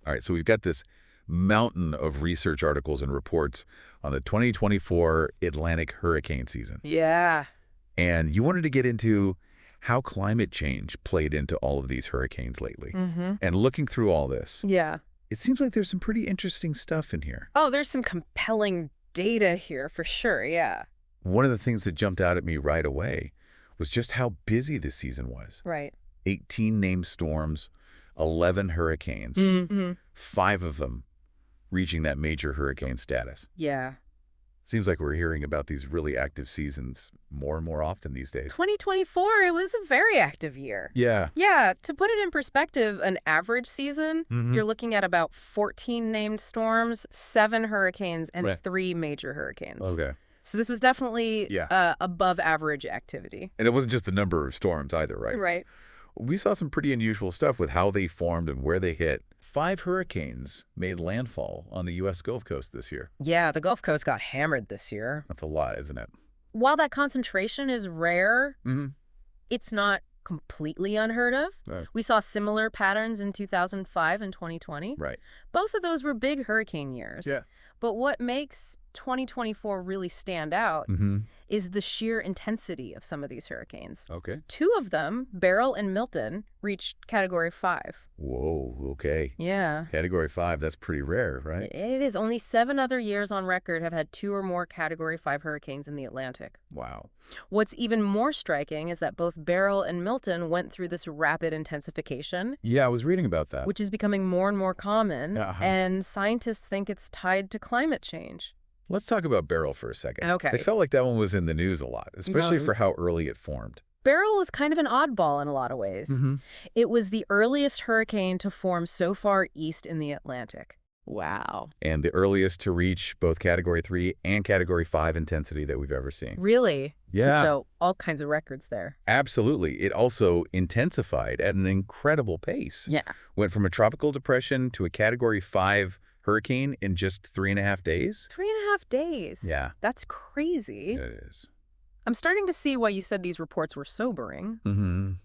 All right, so we've got this mountain of research articles and reports on the 2024 Atlantic hurricane season. Yeah. And you wanted to get into how climate change played into all of these hurricanes lately. And looking through all this, Yeah. it seems like there's some pretty interesting stuff in here. Oh, there's some compelling data here for sure, yeah. One of the things that jumped out at me right away was just how busy this season was. Right. 18 named storms, 11 hurricanes, 5 of them reaching that major hurricane status. Yeah. Seems like we're hearing about these really active seasons more and more often these days. 2024, it was a very active year. Yeah. Yeah, to put it in perspective, an average season, you're looking at about 14 named storms, 7 hurricanes, and 3 major hurricanes. Okay. So this was definitely above average activity. And it wasn't just the number of storms either, right? Right. We saw some pretty unusual stuff with how they formed and where they hit. 5 hurricanes made landfall on the U.S. Gulf Coast this year. Yeah, the Gulf Coast got hammered this year. That's a lot, isn't it? While that concentration is rare, it's not completely unheard of. Right. We saw similar patterns in 2005 and 2020. Right. Both of those were big hurricane years. Yeah. But what makes 2024 really stand out is the sheer intensity of some of these hurricanes. Okay. 2 of them, Beryl and Milton, reached Category 5. Whoa, okay. Yeah. Category 5, that's pretty rare, right? It is. Only 7 other years on record have had 2 or more Category 5 hurricanes in the Atlantic. Wow. What's even more striking is that both Beryl and Milton went through this rapid intensification. Yeah, I was reading about that. Which is becoming more and more common, and scientists think it's tied to climate change. Let's talk about Beryl for a second. Okay. I felt like that one was in the news a lot, especially for how early it formed. Beryl was kind of an oddball in a lot of ways. It was the earliest hurricane to form so far east in the Atlantic. Wow. And the earliest to reach both Category 3 and Category 5 intensity that we've ever seen. Really? Yeah. So all kinds of records there. Absolutely. It also intensified at an incredible pace. Yeah. Went from a tropical depression to a Category 5 hurricane in just 3.5 days. 3.5 days? Yeah. That's crazy. It is. I'm starting to see why you said these reports were sobering.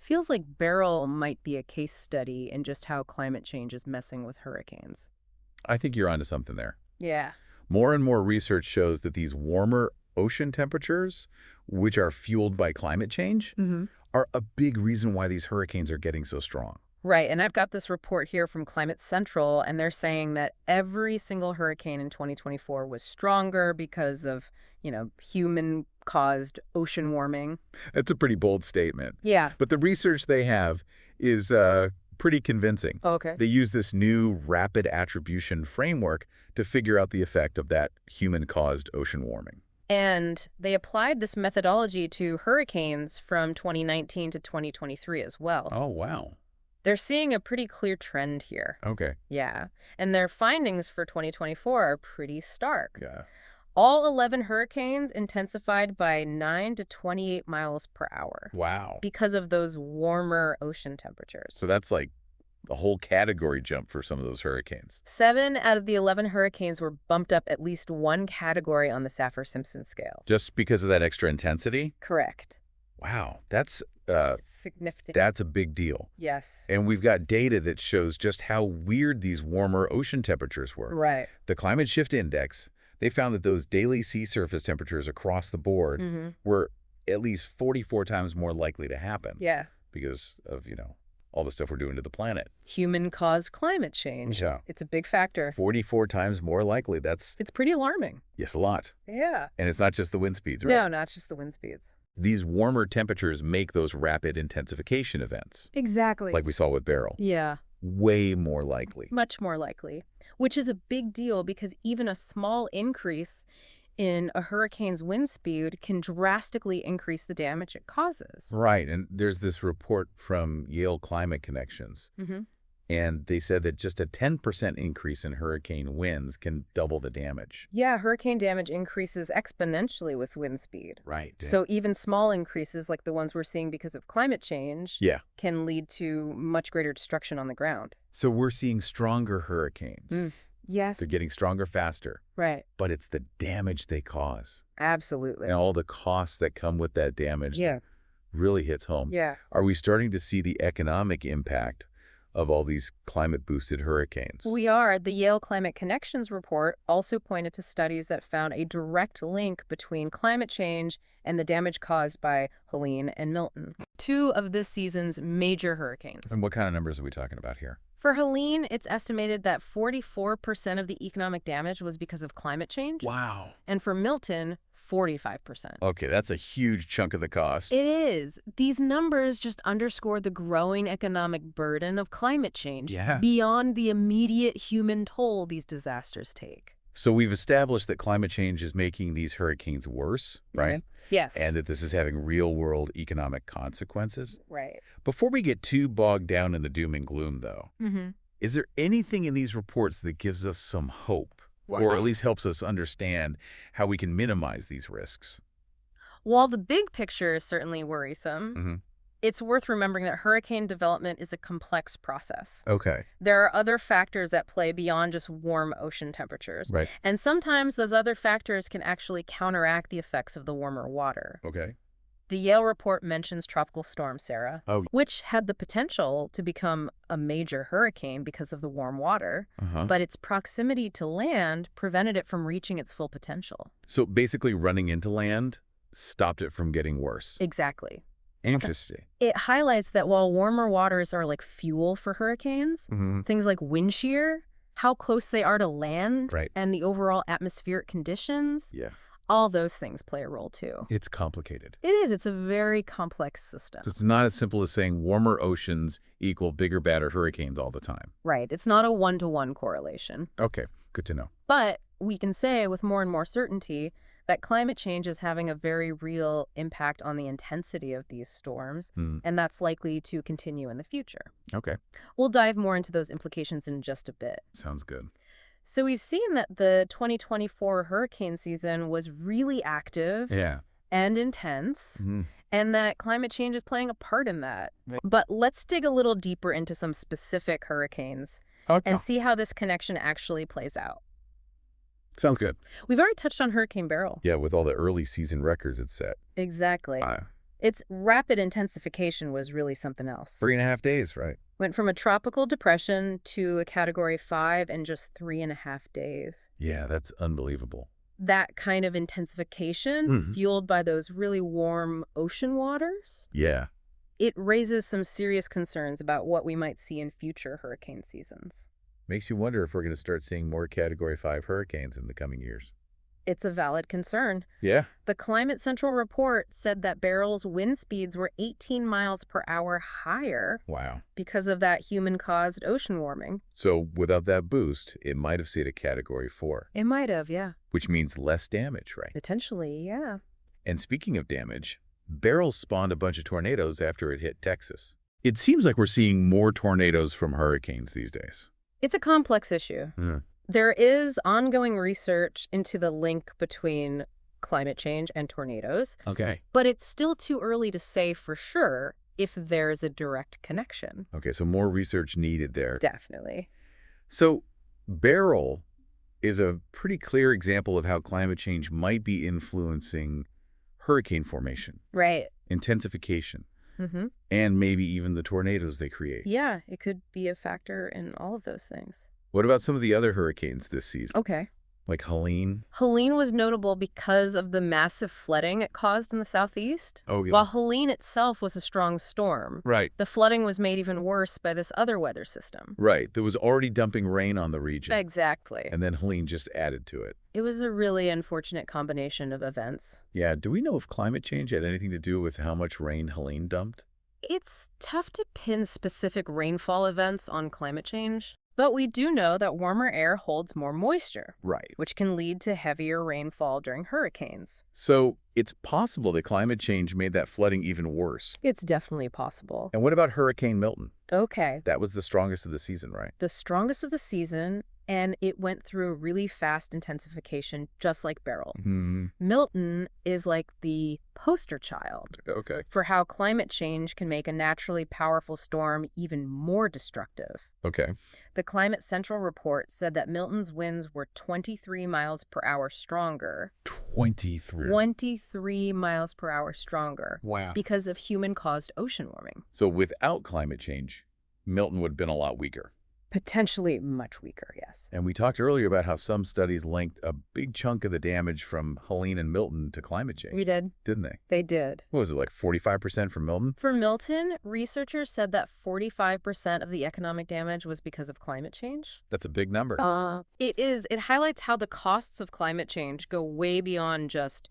Feels like Beryl might be a case study in just how climate change is messing with hurricanes. I think you're onto something there. Yeah. More and more research shows that these warmer ocean temperatures, which are fueled by climate change, are a big reason why these hurricanes are getting so strong. Right, and I've got this report here from Climate Central, and they're saying that every single hurricane in 2024 was stronger because of, human-caused ocean warming. That's a pretty bold statement. Yeah. But the research they have is pretty convincing. Okay. They use this new rapid attribution framework to figure out the effect of that human-caused ocean warming. And they applied this methodology to hurricanes from 2019 to 2023 as well. Oh, wow. They're seeing a pretty clear trend here. Okay. Yeah. And their findings for 2024 are pretty stark. Yeah. All 11 hurricanes intensified by 9 to 28 miles per hour. Wow. Because of those warmer ocean temperatures. So that's like a whole category jump for some of those hurricanes. 7 out of the 11 hurricanes were bumped up at least 1 category on the Saffir-Simpson scale. Just because of that extra intensity? Correct. Wow. That's It's significant. That's a big deal. Yes. And we've got data that shows just how weird these warmer ocean temperatures were. Right. The Climate Shift Index, they found that those daily sea surface temperatures across the board were at least 44 times more likely to happen. Yeah. Because of, all the stuff we're doing to the planet. Human-caused climate change. Yeah. It's a big factor. 44 times more likely. It's pretty alarming. Yes, a lot. Yeah. And it's not just the wind speeds, right? No, not just the wind speeds. These warmer temperatures make those rapid intensification events, Exactly. like we saw with Beryl, Yeah. way more likely. Much more likely, which is a big deal because even a small increase in a hurricane's wind speed can drastically increase the damage it causes. Right. And there's this report from Yale Climate Connections, and they said that just a 10% increase in hurricane winds can double the damage. Yeah, hurricane damage increases exponentially with wind speed. Right. So even small increases like the ones we're seeing because of climate change can lead to much greater destruction on the ground. So we're seeing stronger hurricanes. Yes. They're getting stronger faster. Right. But it's the damage they cause. Absolutely. And all the costs that come with that damage Yeah. really hits home. Yeah. Are we starting to see the economic impact of all these climate-boosted hurricanes. We are. The Yale Climate Connections report also pointed to studies that found a direct link between climate change and the damage caused by Helene and Milton, two of this season's major hurricanes. And what kind of numbers are we talking about here? For Helene, it's estimated that 44% of the economic damage was because of climate change. Wow. And for Milton, 45%. Okay, that's a huge chunk of the cost. It is. These numbers just underscore the growing economic burden of climate change beyond the immediate human toll these disasters take. So we've established that climate change is making these hurricanes worse, right? Yes. And that this is having real-world economic consequences. Right. Before we get too bogged down in the doom and gloom, though, is there anything in these reports that gives us some hope? Or at least helps us understand how we can minimize these risks? While the big picture is certainly worrisome, it's worth remembering that hurricane development is a complex process. Okay. There are other factors at play beyond just warm ocean temperatures. Right. And sometimes those other factors can actually counteract the effects of the warmer water. Okay. The Yale report mentions Tropical Storm Sarah, Oh. which had the potential to become a major hurricane because of the warm water, but its proximity to land prevented it from reaching its full potential. So basically running into land stopped it from getting worse. Exactly. Interesting. It highlights that while warmer waters are like fuel for hurricanes, things like wind shear, how close they are to land, and the overall atmospheric conditions, all those things play a role too. It's complicated. It is. It's a very complex system. So it's not as simple as saying warmer oceans equal bigger, badder hurricanes all the time. Right. It's not a one-to-one correlation. Okay. Good to know. But we can say with more and more certainty that climate change is having a very real impact on the intensity of these storms, and that's likely to continue in the future. Okay. We'll dive more into those implications in just a bit. Sounds good. So we've seen that the 2024 hurricane season was really active and intense, and that climate change is playing a part in that. But let's dig a little deeper into some specific hurricanes and see how this connection actually plays out. Sounds good. We've already touched on Hurricane Beryl. Yeah, with all the early season records it set. Exactly. Its rapid intensification was really something else. 3.5 days, right? Went from a tropical depression to a Category 5 in just 3.5 days. Yeah, that's unbelievable. That kind of intensification, fueled by those really warm ocean waters, it raises some serious concerns about what we might see in future hurricane seasons. Makes you wonder if we're going to start seeing more Category 5 hurricanes in the coming years. It's a valid concern. Yeah. The Climate Central report said that Beryl's wind speeds were 18 miles per hour higher. Wow. Because of that human-caused ocean warming. So without that boost, it might have stayed a Category 4. It might have, yeah. Which means less damage, right? Potentially, yeah. And speaking of damage, Beryl spawned a bunch of tornadoes after it hit Texas. It seems like we're seeing more tornadoes from hurricanes these days. It's a complex issue. There is ongoing research into the link between climate change and tornadoes. Okay. But it's still too early to say for sure if there's a direct connection. Okay, so more research needed there. Definitely. So Beryl is a pretty clear example of how climate change might be influencing hurricane formation. Right. Intensification. And maybe even the tornadoes they create. Yeah, it could be a factor in all of those things. What about some of the other hurricanes this season? Okay. Like Helene? Helene was notable because of the massive flooding it caused in the southeast. Oh, yeah. While Helene itself was a strong storm, Right. the flooding was made even worse by this other weather system. Right. That was already dumping rain on the region. Exactly. And then Helene just added to it. It was a really unfortunate combination of events. Yeah. Do we know if climate change had anything to do with how much rain Helene dumped? It's tough to pin specific rainfall events on climate change, but we do know that warmer air holds more moisture. Right. Which can lead to heavier rainfall during hurricanes. So it's possible that climate change made that flooding even worse. It's definitely possible. And what about Hurricane Milton? Okay. That was the strongest of the season, right? The strongest of the season, and it went through a really fast intensification, just like Beryl. Milton is like the poster child for how climate change can make a naturally powerful storm even more destructive. Okay. The Climate Central report said that Milton's winds were 23 miles per hour stronger. 23. 23 miles per hour stronger. Wow. Because of human-caused ocean warming. So without climate change, Milton would have been a lot weaker. Potentially much weaker, yes. And we talked earlier about how some studies linked a big chunk of the damage from Helene and Milton to climate change. We did. Didn't they? They did. What was it, like 45% for Milton? For Milton, researchers said that 45% of the economic damage was because of climate change. That's a big number. It is. It highlights how the costs of climate change go way beyond just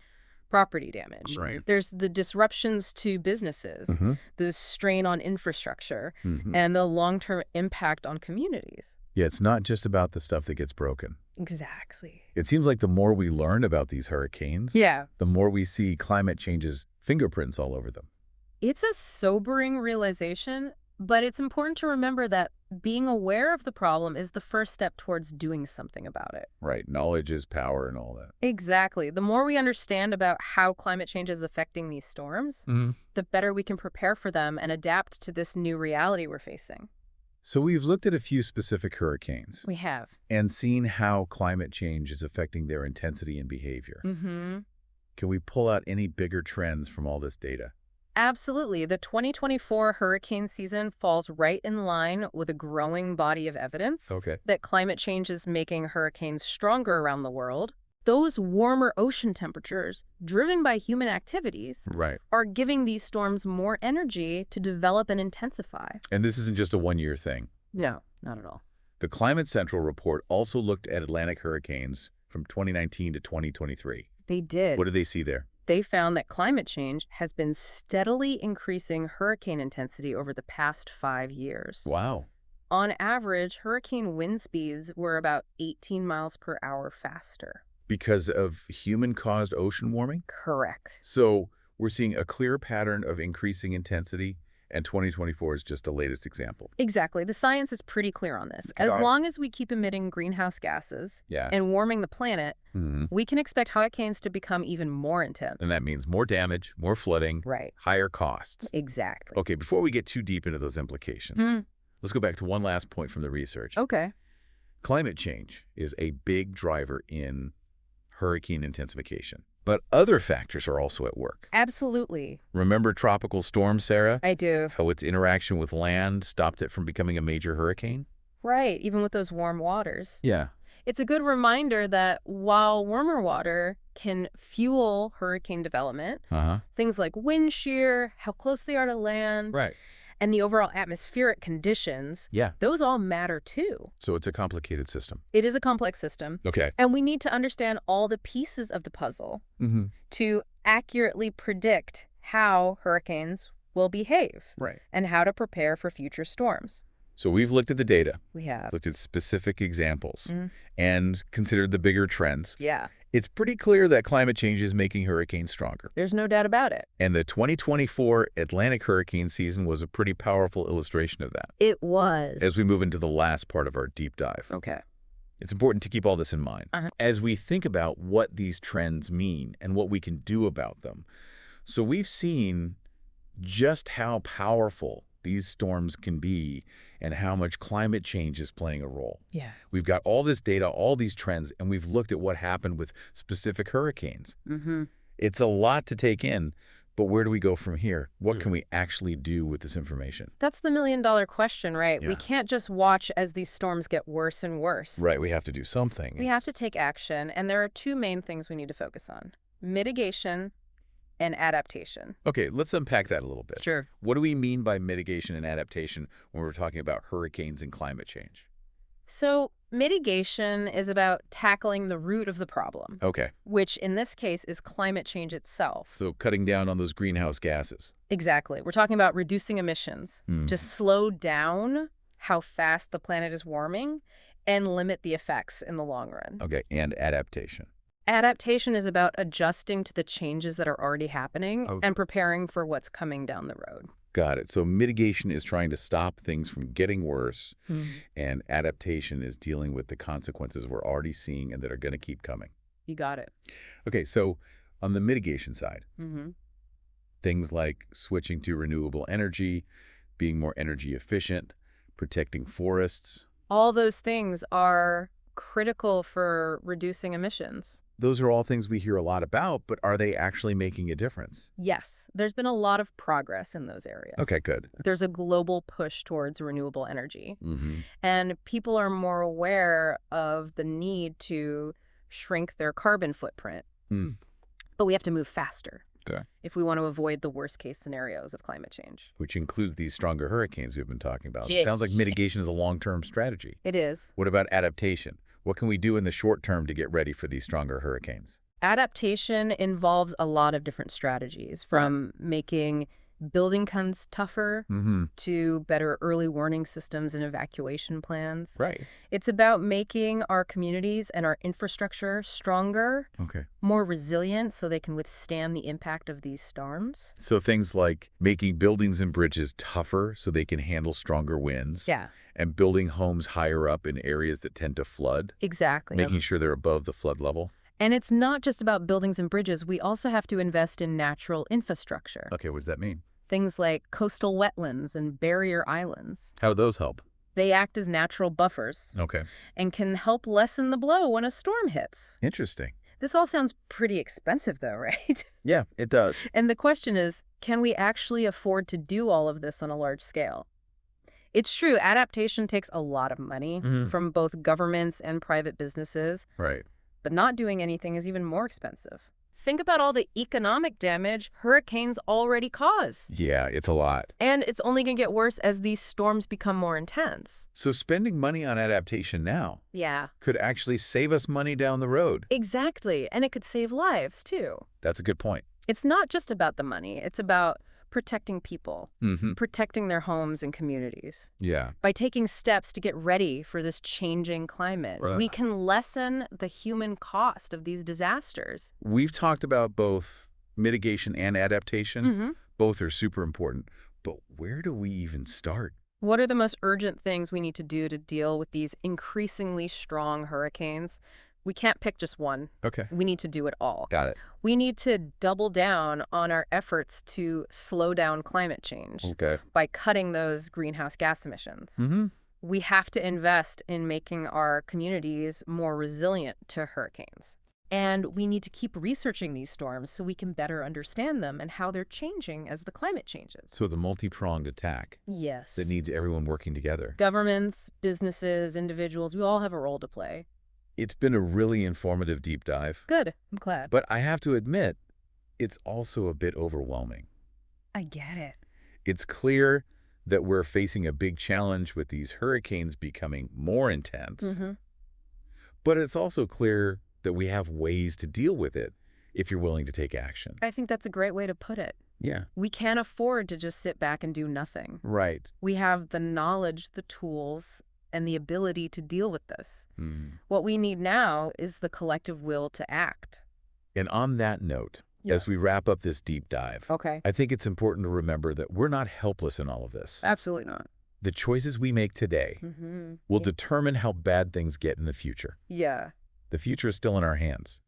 property damage. Right. There's the disruptions to businesses, the strain on infrastructure, and the long-term impact on communities. Yeah, it's not just about the stuff that gets broken. Exactly. It seems like the more we learn about these hurricanes, the more we see climate change's fingerprints all over them. It's a sobering realization, but it's important to remember that being aware of the problem is the first step towards doing something about it. Right. Knowledge is power and all that. Exactly. The more we understand about how climate change is affecting these storms, the better we can prepare for them and adapt to this new reality we're facing. So we've looked at a few specific hurricanes. We have. And seen how climate change is affecting their intensity and behavior. Can we pull out any bigger trends from all this data? Absolutely. The 2024 hurricane season falls right in line with a growing body of evidence that climate change is making hurricanes stronger around the world. Those warmer ocean temperatures, driven by human activities, are giving these storms more energy to develop and intensify. And this isn't just a one-year thing. No, not at all. The Climate Central report also looked at Atlantic hurricanes from 2019 to 2023. They did. What did they see there? They found that climate change has been steadily increasing hurricane intensity over the past 5 years. Wow. On average, hurricane wind speeds were about 18 miles per hour faster. Because of human-caused ocean warming? Correct. So we're seeing a clear pattern of increasing intensity, and 2024 is just the latest example. Exactly. The science is pretty clear on this. As long as we keep emitting greenhouse gases and warming the planet, we can expect hurricanes to become even more intense. And that means more damage, more flooding, higher costs. Exactly. Okay, before we get too deep into those implications, let's go back to one last point from the research. Okay. Climate change is a big driver in hurricane intensification. But other factors are also at work. Absolutely. Remember tropical storm, Sarah? I do. How its interaction with land stopped it from becoming a major hurricane? Right, even with those warm waters. Yeah. It's a good reminder that while warmer water can fuel hurricane development, things like wind shear, how close they are to land, and the overall atmospheric conditions, those all matter too. So it's a complicated system. It is a complex system. Okay. And we need to understand all the pieces of the puzzle to accurately predict how hurricanes will behave and how to prepare for future storms. So we've looked at the data. We have. Looked at specific examples and considered the bigger trends. Yeah. It's pretty clear that climate change is making hurricanes stronger. There's no doubt about it. And the 2024 Atlantic hurricane season was a pretty powerful illustration of that. It was. As we move into the last part of our deep dive. Okay. It's important to keep all this in mind. As we think about what these trends mean and what we can do about them. So we've seen just how powerful these storms can be and how much climate change is playing a role. Yeah. We've got all this data, all these trends, and we've looked at what happened with specific hurricanes. It's a lot to take in, but where do we go from here? What can we actually do with this information? That's the million-dollar question, right? We can't just watch as these storms get worse and worse. Right, we have to do something. We have to take action, and there are two main things we need to focus on: mitigation and adaptation. Okay, let's unpack that a little bit. Sure. What do we mean by mitigation and adaptation when we're talking about hurricanes and climate change? So mitigation is about tackling the root of the problem. Okay. Which in this case is climate change itself. So cutting down on those greenhouse gases. Exactly. We're talking about reducing emissions to slow down how fast the planet is warming and limit the effects in the long run. Okay, and adaptation. Adaptation is about adjusting to the changes that are already happening and preparing for what's coming down the road. Got it. So mitigation is trying to stop things from getting worse, and adaptation is dealing with the consequences we're already seeing and that are going to keep coming. You got it. Okay, so on the mitigation side, things like switching to renewable energy, being more energy efficient, protecting forests. All those things are critical for reducing emissions. Those are all things we hear a lot about, but are they actually making a difference? Yes, there's been a lot of progress in those areas. Okay, good. There's a global push towards renewable energy. Mm-hmm. And people are more aware of the need to shrink their carbon footprint. Mm. But we have to move faster. Okay. If we want to avoid the worst-case scenarios of climate change. Which includes these stronger hurricanes we've been talking about. Yes. It sounds like mitigation is a long-term strategy. It is. What about adaptation? What can we do in the short term to get ready for these stronger hurricanes? Adaptation involves a lot of different strategies, from making building codes tougher to better early warning systems and evacuation plans. Right. It's about making our communities and our infrastructure stronger, more resilient, so they can withstand the impact of these storms. So things like making buildings and bridges tougher so they can handle stronger winds. Yeah. And building homes higher up in areas that tend to flood. Exactly. Making sure they're above the flood level. And it's not just about buildings and bridges. We also have to invest in natural infrastructure. Okay, what does that mean? Things like coastal wetlands and barrier islands. How do those help? They act as natural buffers. Okay. And can help lessen the blow when a storm hits. Interesting. This all sounds pretty expensive, though, right? Yeah, it does. And the question is, can we actually afford to do all of this on a large scale? It's true, adaptation takes a lot of money from both governments and private businesses. Right. But not doing anything is even more expensive. Think about all the economic damage hurricanes already cause. Yeah, it's a lot. And it's only going to get worse as these storms become more intense. So spending money on adaptation now could actually save us money down the road. Exactly. And it could save lives, too. That's a good point. It's not just about the money. It's about protecting people, protecting their homes and communities. Yeah. By taking steps to get ready for this changing climate, we can lessen the human cost of these disasters. We've talked about both mitigation and adaptation. Both are super important. But where do we even start? What are the most urgent things we need to do to deal with these increasingly strong hurricanes? We can't pick just one. Okay. We need to do it all. Got it. We need to double down on our efforts to slow down climate change by cutting those greenhouse gas emissions. We have to invest in making our communities more resilient to hurricanes. And we need to keep researching these storms so we can better understand them and how they're changing as the climate changes. So the multi-pronged attack. Yes. That needs everyone working together. Governments, businesses, individuals, we all have a role to play. It's been a really informative deep dive. Good. I'm glad. But I have to admit, it's also a bit overwhelming. I get it. It's clear that we're facing a big challenge with these hurricanes becoming more intense. But it's also clear that we have ways to deal with it if you're willing to take action. I think that's a great way to put it. Yeah. We can't afford to just sit back and do nothing. Right. We have the knowledge, the tools, and the ability to deal with this. What we need now is the collective will to act. And on that note, as we wrap up this deep dive, I think it's important to remember that we're not helpless in all of this. Absolutely not. The choices we make today will determine how bad things get in the future. Yeah. The future is still in our hands.